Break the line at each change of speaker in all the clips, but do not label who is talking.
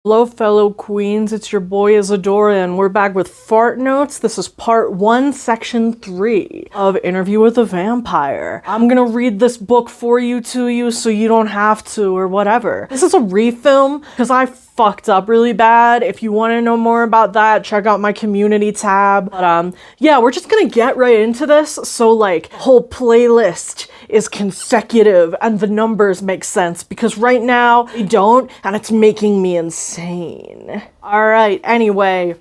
Hello, fellow queens, it's your boy Isadora, and we're back with Fart Notes. This is part 1, section 3 of Interview with a Vampire. I'm gonna read this book for you to you so you don't have to or whatever. This is a refilm because I fucked up really bad. If you want to know more about that, check out my community tab. But yeah, we're just gonna get right into this. So like, the whole playlist is consecutive and the numbers make sense because right now they don't, and it's making me insane. All right, anyway.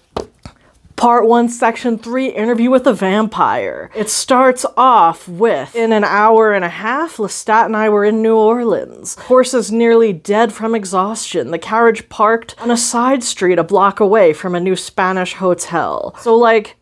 Part 1, Section 3, Interview with a Vampire. It starts off with, in an hour and a half, Lestat and I were in New Orleans. Horses nearly dead from exhaustion. The carriage parked on a side street a block away from a new Spanish hotel. So like,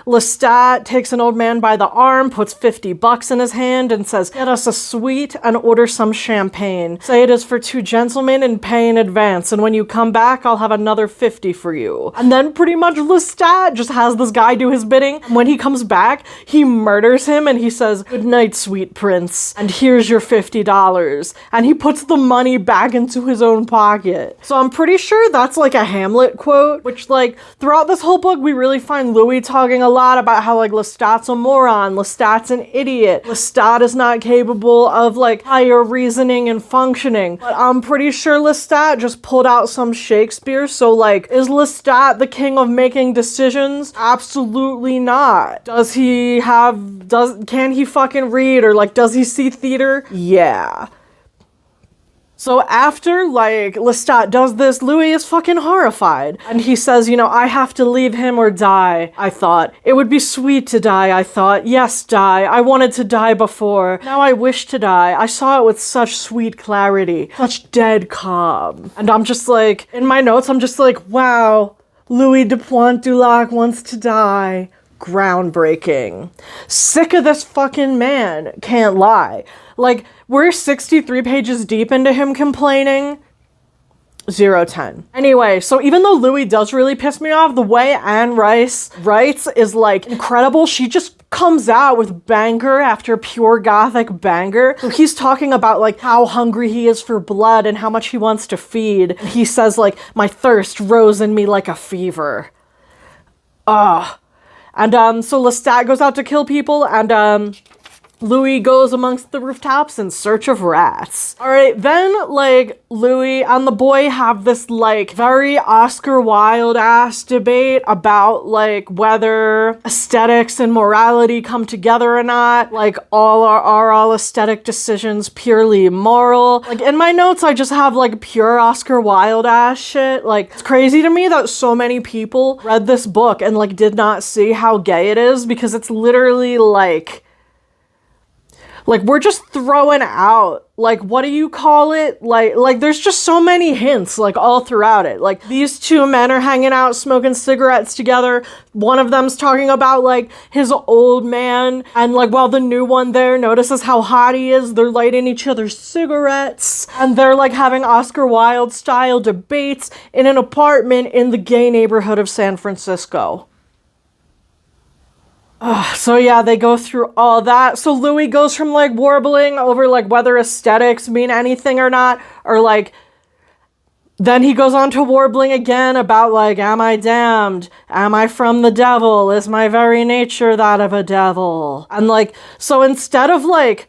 Lestat takes an old man by the arm, puts $50 in his hand, and says, "Get us a suite and order some champagne. Say it is for 2 gentlemen and pay in advance, and when you come back, I'll have another 50 for you." And then pretty much Lestat just has this guy do his bidding. When he comes back, he murders him and he says, "Good night, sweet prince, and here's your $50. And he puts the money back into his own pocket. So I'm pretty sure that's like a Hamlet quote, which like throughout this whole book, we really find Louis talking a lot about how like Lestat's a moron, Lestat's an idiot, Lestat is not capable of like higher reasoning and functioning. But I'm pretty sure Lestat just pulled out some Shakespeare. So like, is Lestat the king of making decisions? Absolutely not. Can he fucking read, or like does he see theater? Yeah. So after, like, Lestat does this, Louis is fucking horrified. And he says, you know, I have to leave him or die, I thought. It would be sweet to die, I thought. Yes, die. I wanted to die before. Now I wish to die. I saw it with such sweet clarity. Such dead calm. And I'm just like, in my notes, I'm just like, wow, Louis de Pointe-du-Lac wants to die. Groundbreaking. Sick of this fucking man. Can't lie. Like, we're 63 pages deep into him complaining. 0-10. Anyway, so even though Louis does really piss me off, the way Anne Rice writes is like incredible. She just comes out with banger after pure gothic banger. So he's talking about like how hungry he is for blood and how much he wants to feed. And he says like, my thirst rose in me like a fever. And so Lestat goes out to kill people, and Louis goes amongst the rooftops in search of rats. Alright, then, like, Louis and the boy have this, like, very Oscar Wilde-ass debate about, like, whether aesthetics and morality come together or not. Like, are all aesthetic decisions purely moral? Like, in my notes, I just have, like, pure Oscar Wilde-ass shit. Like, it's crazy to me that so many people read this book and, like, did not see how gay it is, because it's literally, like, we're just throwing out, like, what do you call it? Like, there's just so many hints, like, all throughout it. Like, these 2 men are hanging out, smoking cigarettes together. One of them's talking about, like, his old man. And, like, while the new one there notices how hot he is, they're lighting each other's cigarettes. And they're, like, having Oscar Wilde-style debates in an apartment in the gay neighborhood of San Francisco. So yeah, they go through all that. So Louis goes from like warbling over like whether aesthetics mean anything or not, or like, then he goes on to warbling again about like, am I damned? Am I from the devil? Is my very nature that of a devil? And like, so instead of like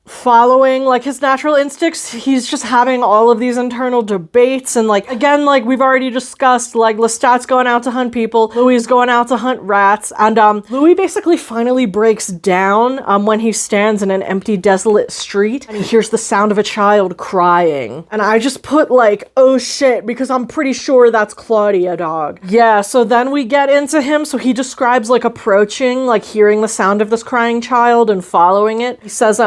following like his natural instincts, he's just having all of these internal debates. And like, again, like we've already discussed, like Lestat's going out to hunt people, Louis is going out to hunt rats, and Louis basically finally breaks down when he stands in an empty, desolate street and he hears the sound of a child crying. And I just put like, oh shit, because I'm pretty sure that's Claudia, dog. Yeah, so then we get into him. So he describes like approaching, like hearing the sound of this crying child and following it. He says,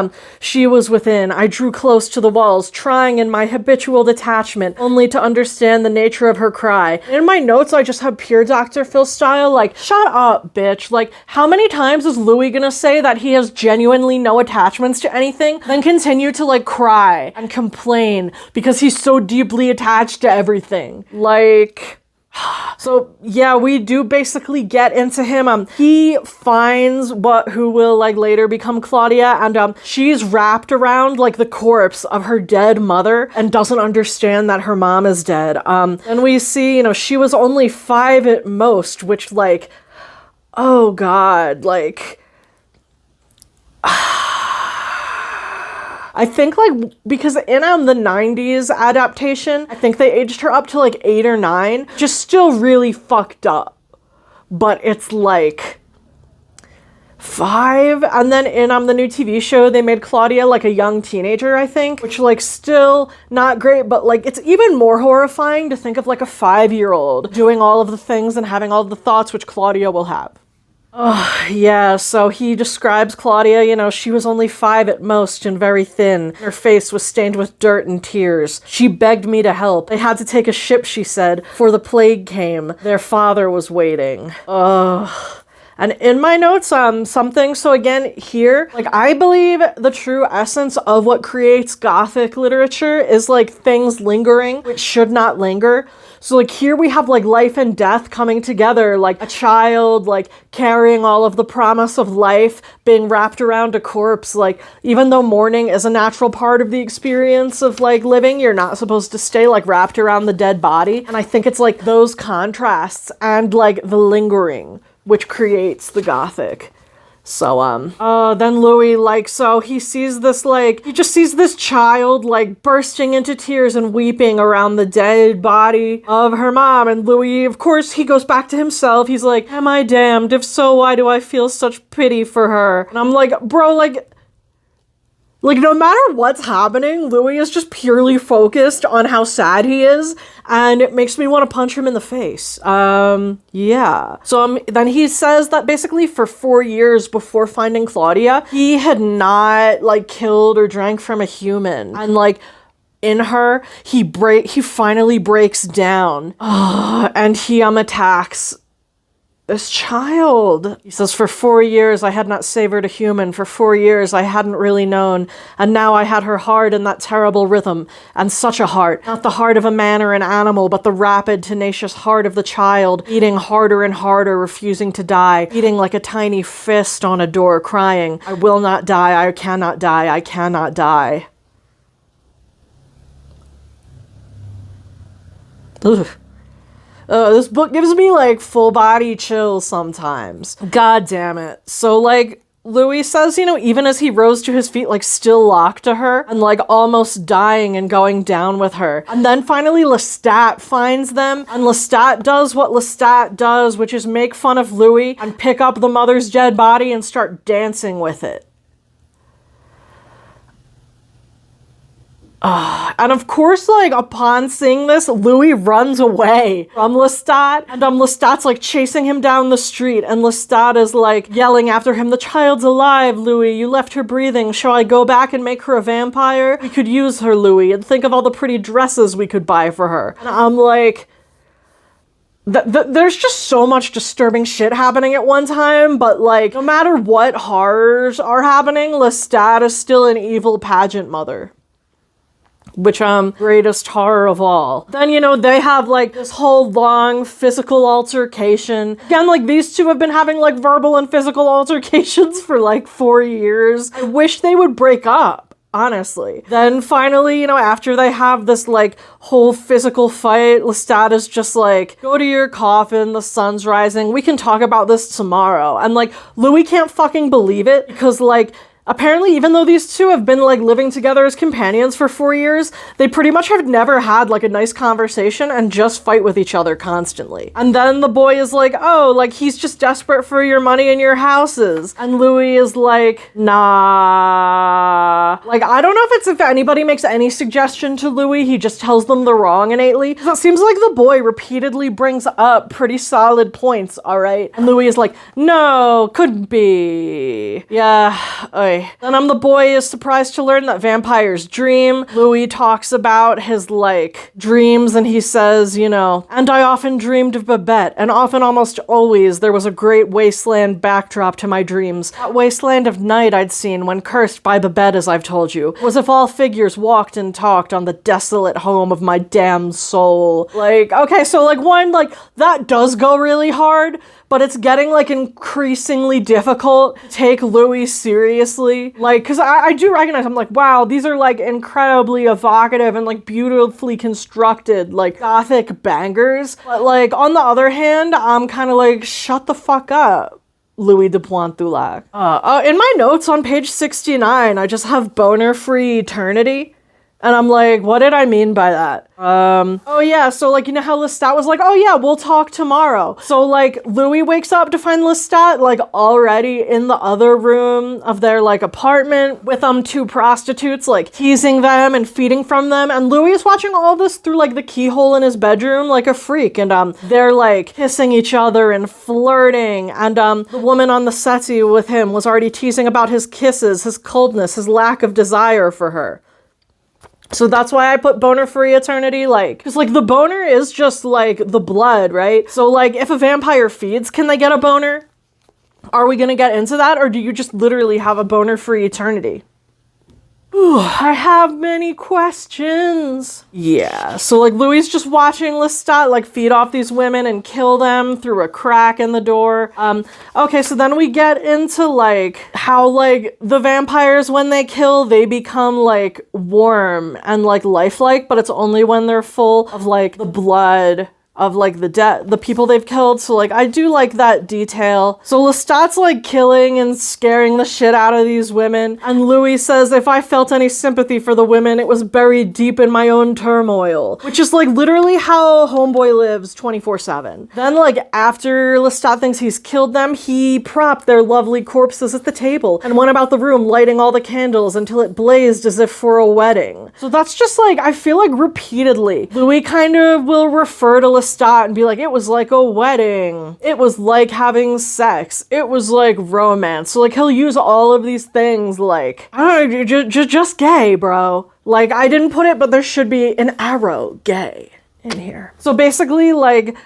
she was within. I drew close to the walls, trying in my habitual detachment, only to understand the nature of her cry. In my notes, I just have pure Dr. Phil style, like, shut up, bitch. Like, how many times is Louis gonna say that he has genuinely no attachments to anything, then continue to, like, cry and complain because he's so deeply attached to everything? Like, So yeah, we do basically get into him. He finds who will like later become Claudia, and she's wrapped around like the corpse of her dead mother and doesn't understand that her mom is dead. And we see, she was only 5 at most, which like, oh God, like I think like because in the 90s adaptation, I think they aged her up to like 8 or 9, just still really fucked up. But it's like 5, and then in the new TV show they made Claudia like a young teenager, I think, which like still not great, but like it's even more horrifying to think of like a 5-year-old doing all of the things and having all of the thoughts which Claudia will have. Oh, yeah, so he describes Claudia, she was only 5 at most and very thin. Her face was stained with dirt and tears. She begged me to help. They had to take a ship, she said, for the plague came. Their father was waiting. Ugh. And in my notes, something, so again, here, like, I believe the true essence of what creates Gothic literature is, like, things lingering, which should not linger. So, like, here we have, like, life and death coming together, like, a child, like, carrying all of the promise of life, being wrapped around a corpse, like, even though mourning is a natural part of the experience of, like, living, you're not supposed to stay, like, wrapped around the dead body. And I think it's, like, those contrasts and, like, the lingering which creates the Gothic. So, then Louis, like, so he sees this, like, he just sees this child, like, bursting into tears and weeping around the dead body of her mom. And Louis, of course, he goes back to himself. He's like, am I damned? If so, why do I feel such pity for her? And I'm like, bro, like, no matter what's happening, Louis is just purely focused on how sad he is, and it makes me want to punch him in the face. Yeah. So then he says that basically for 4 years before finding Claudia, he had not, like, killed or drank from a human. And, like, in her, he finally breaks down. And he attacks this child. He says, for 4 years I had not savored a human. For 4 years I hadn't really known. And now I had her heart in that terrible rhythm. And such a heart. Not the heart of a man or an animal, but the rapid, tenacious heart of the child, beating harder and harder, refusing to die, beating like a tiny fist on a door, crying, I will not die, I cannot die, I cannot die. Ugh. This book gives me, like, full body chills sometimes. God damn it. So, like, Louis says, even as he rose to his feet, like, still locked to her and, like, almost dying and going down with her. And then finally Lestat finds them, and Lestat does what Lestat does, which is make fun of Louis and pick up the mother's dead body and start dancing with it. And of course, like, upon seeing this, Louis runs away from Lestat, and Lestat's, like, chasing him down the street, and Lestat is, like, yelling after him, the child's alive, Louis, you left her breathing, shall I go back and make her a vampire? We could use her, Louis, and think of all the pretty dresses we could buy for her. And I'm like, there's just so much disturbing shit happening at one time, but, like, no matter what horrors are happening, Lestat is still an evil pageant mother. Which, greatest horror of all. Then, they have, like, this whole long physical altercation. Again, like, these two have been having, like, verbal and physical altercations for, like, 4 years. I wish they would break up, honestly. Then, finally, after they have this, like, whole physical fight, Lestat is just like, go to your coffin, the sun's rising, we can talk about this tomorrow. And, like, Louis can't fucking believe it, because, like, apparently, even though these two have been, like, living together as companions for 4 years, they pretty much have never had, like, a nice conversation and just fight with each other constantly. And then the boy is like, oh, like, he's just desperate for your money and your houses. And Louis is like, nah. Like, I don't know if anybody makes any suggestion to Louis, he just tells them they're wrong innately. It seems like the boy repeatedly brings up pretty solid points, alright? And Louis is like, no, couldn't be. Yeah, boy. Then the boy is surprised to learn that vampires dream. Louis talks about his, like, dreams, and he says, you know, and I often dreamed of Babette, and often almost always there was a great wasteland backdrop to my dreams. That wasteland of night I'd seen when cursed by Babette, as I've told you, was if all figures walked and talked on the desolate home of my damned soul. Like, okay, so, like, one, like, that does go really hard, but it's getting, like, increasingly difficult to take Louis seriously. Like, because I do recognize, I'm like, wow, these are, like, incredibly evocative and, like, beautifully constructed, like, gothic bangers. But, like, on the other hand, I'm kind of like, shut the fuck up, Louis de Pointhoulac. In my notes on page 69, I just have boner-free eternity. And I'm like, what did I mean by that? Oh yeah, so, like, you know how Lestat was like, oh yeah, we'll talk tomorrow. So, like, Louis wakes up to find Lestat, like, already in the other room of their, like, apartment with, two prostitutes, like, teasing them and feeding from them. And Louis is watching all this through, like, the keyhole in his bedroom like a freak. And, they're, like, kissing each other and flirting. And, the woman on the settee with him was already teasing about his kisses, his coldness, his lack of desire for her. So that's why I put boner-free eternity, like, because, like, the boner is just, like, the blood, right? So, like, if a vampire feeds, can they get a boner? Are we gonna get into that, or do you just literally have a boner-free eternity? Ooh, I have many questions. Yeah, so, like, Louis is just watching Lestat, like, feed off these women and kill them through a crack in the door. Okay, so then we get into, like, how, like, the vampires, when they kill, they become, like, warm and, like, lifelike, but it's only when they're full of, like, the blood of, like, the people they've killed. So, like, I do like that detail. So Lestat's, like, killing and scaring the shit out of these women. And Louis says, if I felt any sympathy for the women, it was buried deep in my own turmoil. Which is, like, literally how Homeboy lives 24/7. Then, like, after Lestat thinks he's killed them, he propped their lovely corpses at the table and went about the room lighting all the candles until it blazed as if for a wedding. So that's just, like, I feel like repeatedly, Louis kind of will refer to Lestat and be like, it was like a wedding. It was like having sex. It was like romance. So, like, he'll use all of these things, like, I don't know, just gay, bro. Like, I didn't put it, but there should be an arrow, gay, in here. So basically, like,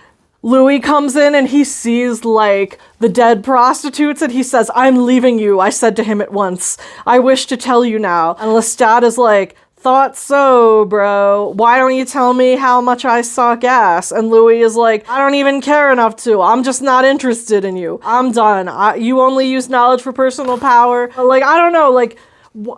Louis comes in and he sees, like, the dead prostitutes and he says, I'm leaving you. I said to him at once, I wish to tell you now. And Lestat is like, thought so, bro. Why don't you tell me how much I suck ass? And Louis is like, I don't even care enough to. I'm just not interested in you. I'm done. You only use knowledge for personal power. But, like, I don't know, like,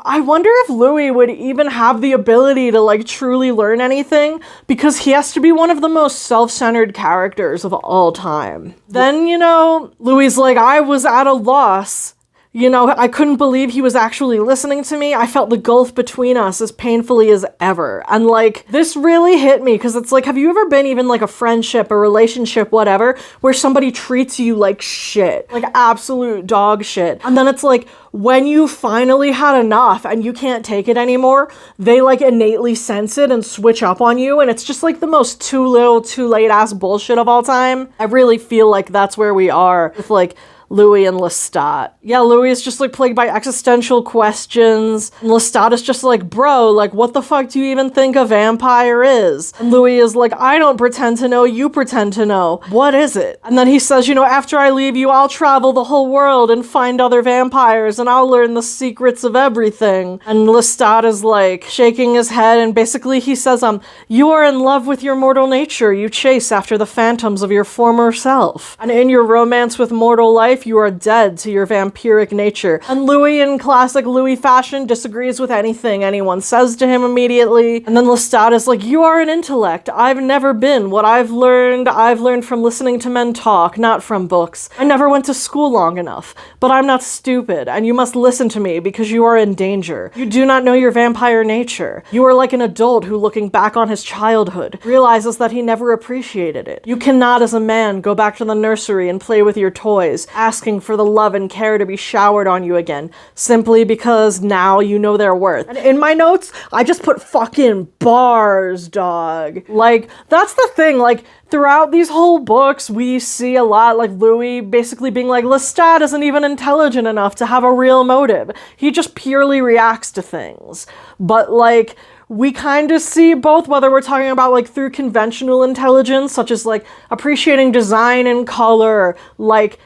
I wonder if Louis would even have the ability to, like, truly learn anything, because he has to be one of the most self-centered characters of all time. Then, you know, Louis is like, I was at a loss. You know, I couldn't believe he was actually listening to me. I felt the gulf between us as painfully as ever. And, like, this really hit me, because it's like, have you ever been even, like, a friendship, a relationship, whatever, where somebody treats you like shit, like absolute dog shit, and then it's like, when you finally had enough and you can't take it anymore, they, like, innately sense it and switch up on you, and it's just, like, the most too little, too late ass bullshit of all time. I really feel like that's where we are with, like, Louis and Lestat. Yeah, Louis is just, like, plagued by existential questions. And Lestat is just like, bro, like, what the fuck do you even think a vampire is? And Louis is like, I don't pretend to know, you pretend to know. What is it? And then he says, you know, after I leave you, I'll travel the whole world and find other vampires and I'll learn the secrets of everything. And Lestat is, like, shaking his head, and basically he says, you are in love with your mortal nature. You chase after the phantoms of your former self. And in your romance with mortal life, you are dead to your vampiric nature. And Louis, in classic Louis fashion, disagrees with anything anyone says to him immediately. And then Lestat is like, you are an intellect. I've never been. What I've learned from listening to men talk, not from books. I never went to school long enough, but I'm not stupid, and you must listen to me because you are in danger. You do not know your vampire nature. You are like an adult who, looking back on his childhood, realizes that he never appreciated it. You cannot, as a man, go back to the nursery and play with your toys. asking for the love and care to be showered on you again, simply because now you know their worth. And in my notes, I just put fucking bars, dog. Like, that's the thing, like, throughout these whole books, we see a lot like Louis basically being like, Lestat isn't even intelligent enough to have a real motive. He just purely reacts to things. But like, we kind of see both, whether we're talking about like through conventional intelligence, such as like appreciating design and color, like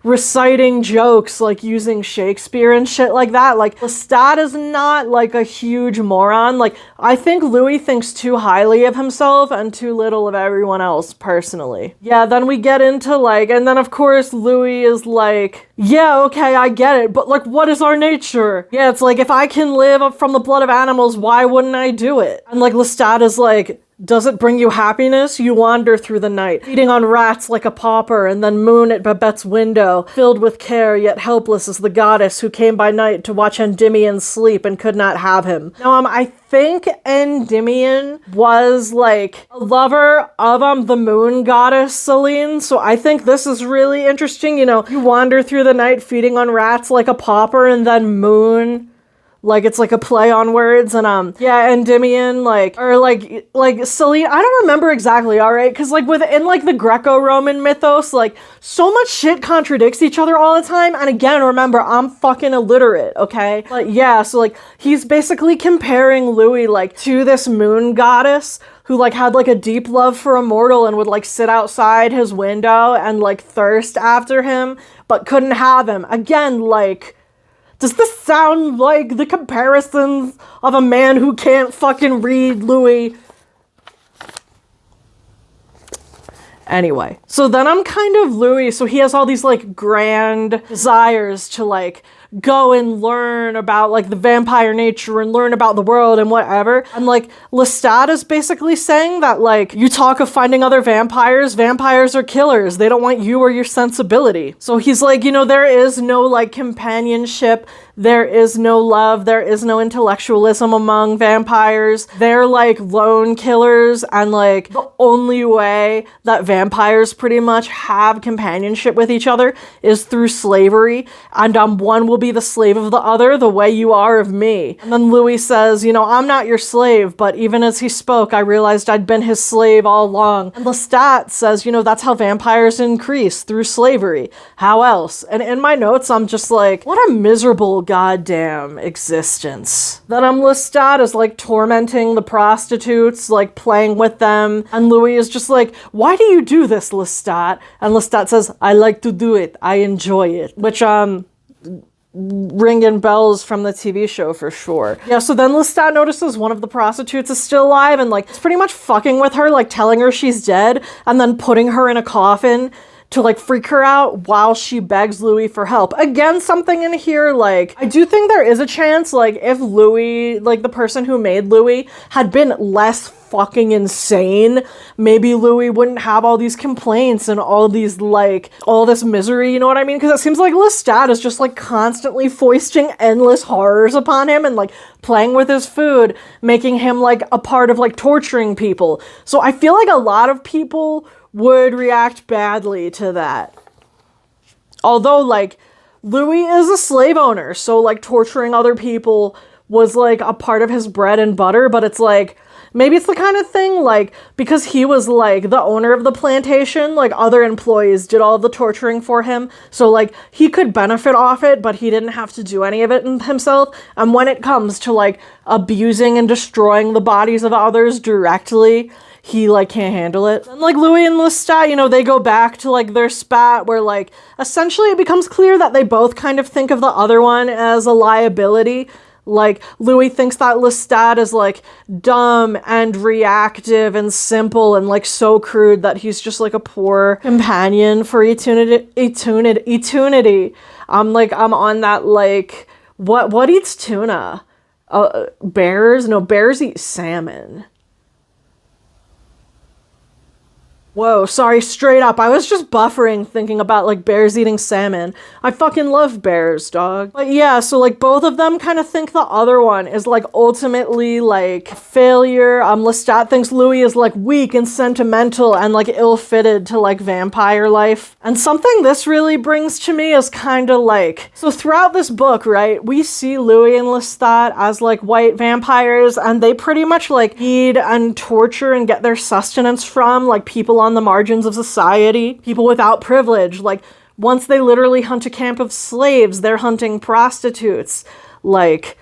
reciting jokes, like using Shakespeare and shit like that. Like, Lestat is not like a huge moron. Like, I think Louis thinks too highly of himself and too little of everyone else, personally. Yeah, then we get into like, and then of course Louis is like, yeah, okay, I get it, but like, what is our nature? Yeah, it's like, if I can live from the blood of animals, why wouldn't I do it? And like, Lestat is like, does it bring you happiness? You wander through the night, feeding on rats like a pauper, and then moon at Babette's window, filled with care, yet helpless as the goddess who came by night to watch Endymion sleep and could not have him. Now, I think Endymion was like a lover of the moon goddess Selene, so I think this is really interesting. You know, you wander through the night feeding on rats like a pauper, and then moon. Like, it's like a play on words, and yeah, Endymion, like, or like Selene, I don't remember exactly, alright, because like within like the Greco-Roman mythos, like, so much shit contradicts each other all the time, and again, remember, I'm fucking illiterate, okay? But yeah, so like, he's basically comparing Louis, like, to this moon goddess, who like had like a deep love for a mortal and would like sit outside his window and like thirst after him, but couldn't have him. Again, like, does this sound like the comparisons of a man who can't fucking read Louis? Anyway, so then I'm kind of Louis, so he has all these like grand desires to like go and learn about like the vampire nature and learn about the world and whatever. And like Lestat is basically saying that like, you talk of finding other vampires, vampires are killers. They don't want you or your sensibility. So he's like, you know, there is no like companionship. There is no love. There is no intellectualism among vampires. They're like lone killers, and like the only way that vampires pretty much have companionship with each other is through slavery, and one will be the slave of the other the way you are of me. And then Louis says, you know, I'm not your slave, but even as he spoke, I realized I'd been his slave all along. And Lestat says, you know, that's how vampires increase, through slavery. How else? And in my notes, I'm just like, what a miserable goddamn existence. Then Lestat is like tormenting the prostitutes, like playing with them, and Louis is just like, why do you do this, Lestat? And Lestat says, I like to do it, I enjoy it. Which ringing bells from the TV show for sure. Yeah, so then Lestat notices one of the prostitutes is still alive, and like, it's pretty much fucking with her, like telling her she's dead, and then putting her in a coffin to like freak her out while she begs Louis for help. Again, something in here, like, I do think there is a chance, like, if Louis, like the person who made Louis, had been less fucking insane, maybe Louis wouldn't have all these complaints and all these, like, all this misery, you know what I mean? Because it seems like Lestat is just like constantly foisting endless horrors upon him and like playing with his food, making him like a part of like torturing people. So I feel like a lot of people would react badly to that. Although, like, Louis is a slave owner, so, like, torturing other people was, like, a part of his bread and butter, but it's, like, maybe it's the kind of thing, like, because he was, like, the owner of the plantation, like, other employees did all of the torturing for him, so, like, he could benefit off it, but he didn't have to do any of it himself, and when it comes to, like, abusing and destroying the bodies of others directly, he, like, can't handle it. And, like, Louis and Lestat, you know, they go back to, like, their spat where, like, essentially it becomes clear that they both kind of think of the other one as a liability. Like, Louis thinks that Lestat is, like, dumb and reactive and simple and, like, so crude that he's just, like, a poor companion for eternity. I'm on that, like, what eats tuna? Bears? No, bears eat salmon. Whoa, sorry, straight up. I was just buffering thinking about like bears eating salmon. I fucking love bears, dog. But yeah, so like both of them kind of think the other one is like ultimately like a failure. Lestat thinks Louis is like weak and sentimental and like ill-fitted to like vampire life. And something this really brings to me is kind of like, so throughout this book, right, we see Louis and Lestat as like white vampires, and they pretty much like feed and torture and get their sustenance from like people on the margins of society, people without privilege. Like, once they literally hunt a camp of slaves, they're hunting prostitutes. Like,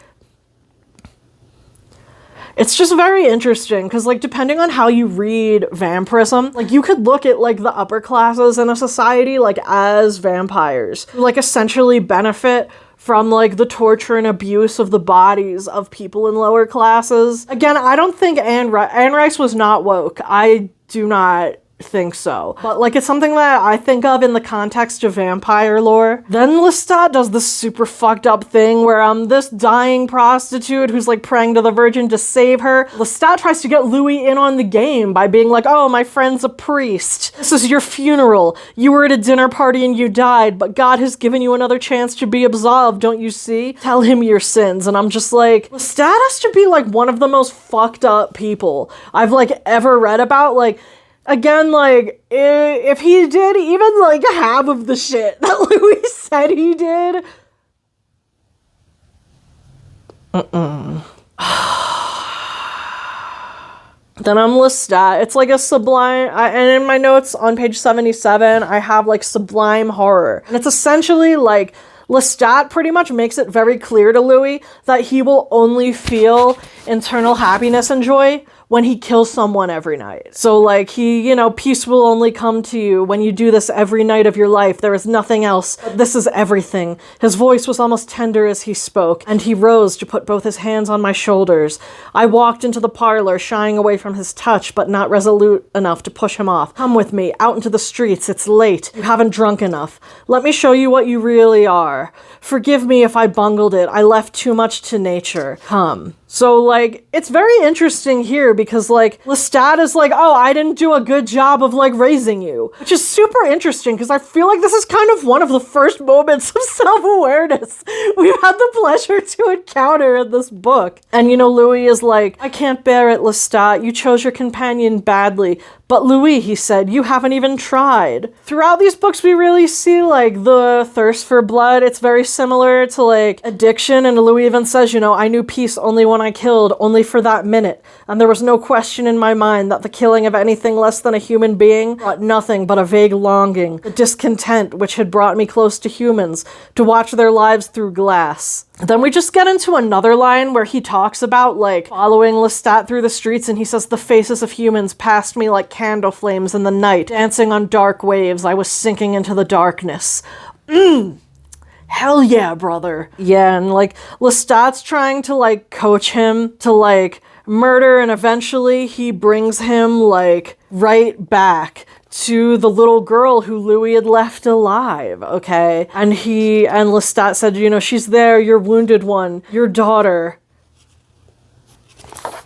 it's just very interesting because, like, depending on how you read vampirism, like, you could look at, like, the upper classes in a society, like, as vampires, who, like, essentially benefit from, like, the torture and abuse of the bodies of people in lower classes. Again, I don't think Anne Rice was not woke. I do not think so. But like, it's something that I think of in the context of vampire lore. Then Lestat does this super fucked up thing where this dying prostitute who's like praying to the Virgin to save her. Lestat tries to get Louis in on the game by being like, oh, my friend's a priest. This is your funeral. You were at a dinner party and you died, but God has given you another chance to be absolved, don't you see? Tell him your sins. And I'm just like, Lestat has to be like one of the most fucked up people I've like ever read about. Like, again, like, if he did even, like, half of the shit that Louis said he did. Then I'm Lestat. It's like a sublime, and in my notes on page 77, I have, like, sublime horror. And it's essentially, like, Lestat pretty much makes it very clear to Louis that he will only feel internal happiness and joy when he kills someone every night. So like, peace will only come to you when you do this every night of your life. There is nothing else. This is everything. His voice was almost tender as he spoke, and he rose to put both his hands on my shoulders. I walked into the parlor, shying away from his touch, but not resolute enough to push him off. Come with me, out into the streets. It's late. You haven't drunk enough. Let me show you what you really are. Forgive me if I bungled it. I left too much to nature. Come. So, like, it's very interesting here because, like, Lestat is like, oh, I didn't do a good job of, like, raising you. Which is super interesting because I feel like this is kind of one of the first moments of self-awareness we've had the pleasure to encounter in this book. And, Louis is like, I can't bear it, Lestat. You chose your companion badly. But Louis, he said, you haven't even tried. Throughout these books, we really see, like, the thirst for blood. It's very similar to, like, addiction. And Louis even says, I knew peace only when I killed, only for that minute. And there was no question in my mind that the killing of anything less than a human being brought nothing but a vague longing, a discontent which had brought me close to humans, to watch their lives through glass. Then we just get into another line where he talks about, like, following Lestat through the streets, and he says, the faces of humans passed me like candle flames in the night, dancing on dark waves. I was sinking into the darkness. Hell yeah, brother. Yeah, and, like, Lestat's trying to, like, coach him to, like, murder, and eventually he brings him, like, right back to the little girl who Louis had left alive, okay? And Lestat said, she's there, your wounded one, your daughter.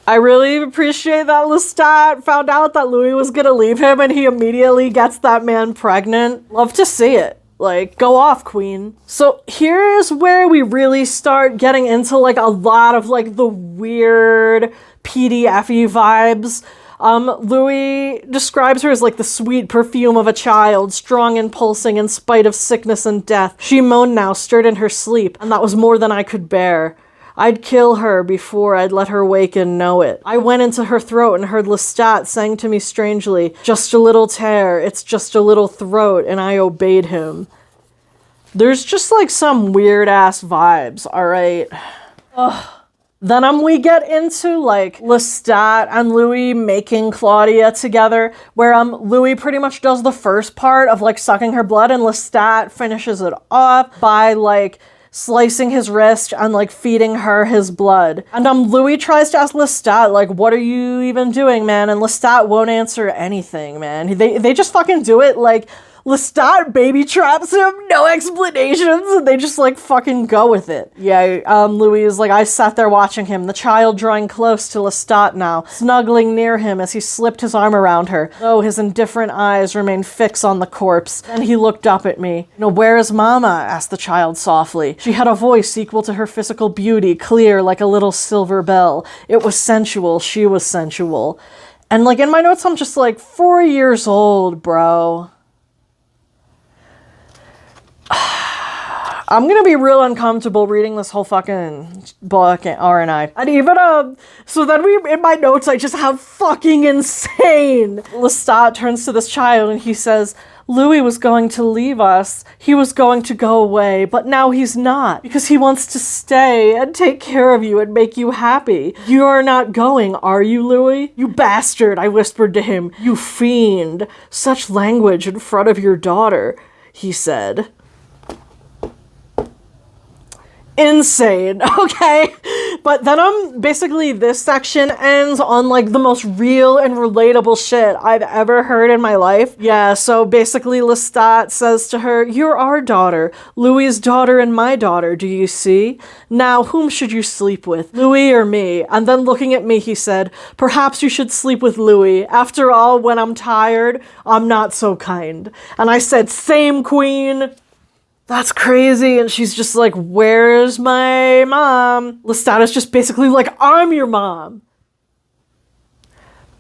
I really appreciate that Lestat found out that Louis was gonna leave him and he immediately gets that man pregnant. Love to see it. Like, go off, queen. So here's where we really start getting into, like, a lot of, like, the weird PDF-y vibes. Louis describes her as like the sweet perfume of a child, strong and pulsing in spite of sickness and death. She moaned now, stirred in her sleep, and that was more than I could bear. I'd kill her before I'd let her wake and know it. I went into her throat and heard Lestat saying to me strangely, just a little tear, it's just a little throat, and I obeyed him. There's just like some weird-ass vibes, alright? Ugh. Then we get into, like, Lestat and Louis making Claudia together, where Louis pretty much does the first part of, like, sucking her blood, and Lestat finishes it off by, like, slicing his wrist and, like, feeding her his blood. And Louis tries to ask Lestat, like, what are you even doing, man? And Lestat won't answer anything, man. They just fucking do it, like Lestat baby traps him, no explanations, and they just like fucking go with it. Yeah, Louis is like, I sat there watching him, the child drawing close to Lestat now, snuggling near him as he slipped his arm around her, though his indifferent eyes remained fixed on the corpse. Then he looked up at me. Where is Mama? Asked the child softly. She had a voice equal to her physical beauty, clear like a little silver bell. It was sensual, she was sensual. And like in my notes, I'm just like, 4 years old, bro. I'm gonna be real uncomfortable reading this whole fucking book, aren't I? And even, so then in my notes, I just have fucking insane. Lestat turns to this child and he says, Louis was going to leave us. He was going to go away, but now he's not, because he wants to stay and take care of you and make you happy. You're not going, are you, Louis? You bastard, I whispered to him. You fiend. Such language in front of your daughter, he said. Insane, okay? But then basically this section ends on like the most real and relatable shit I've ever heard in my life. Yeah, so basically Lestat says to her, you're our daughter, Louis's daughter and my daughter, do you see? Now, whom should you sleep with, Louis or me? And then looking at me, he said, perhaps you should sleep with Louis. After all, when I'm tired, I'm not so kind. And I said, same, queen. That's crazy. And she's just like, where's my mom? Lestat is just basically like, I'm your mom.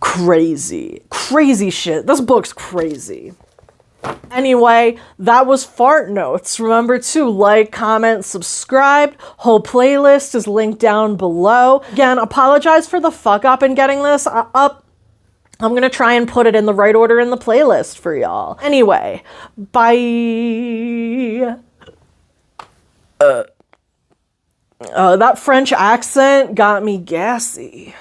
Crazy. Crazy shit. This book's crazy. Anyway, that was Fart Notes. Remember to like, comment, subscribe. Whole playlist is linked down below. Again, apologize for the fuck up in getting this up. I'm gonna try and put it in the right order in the playlist for y'all. Anyway, bye. That French accent got me gassy.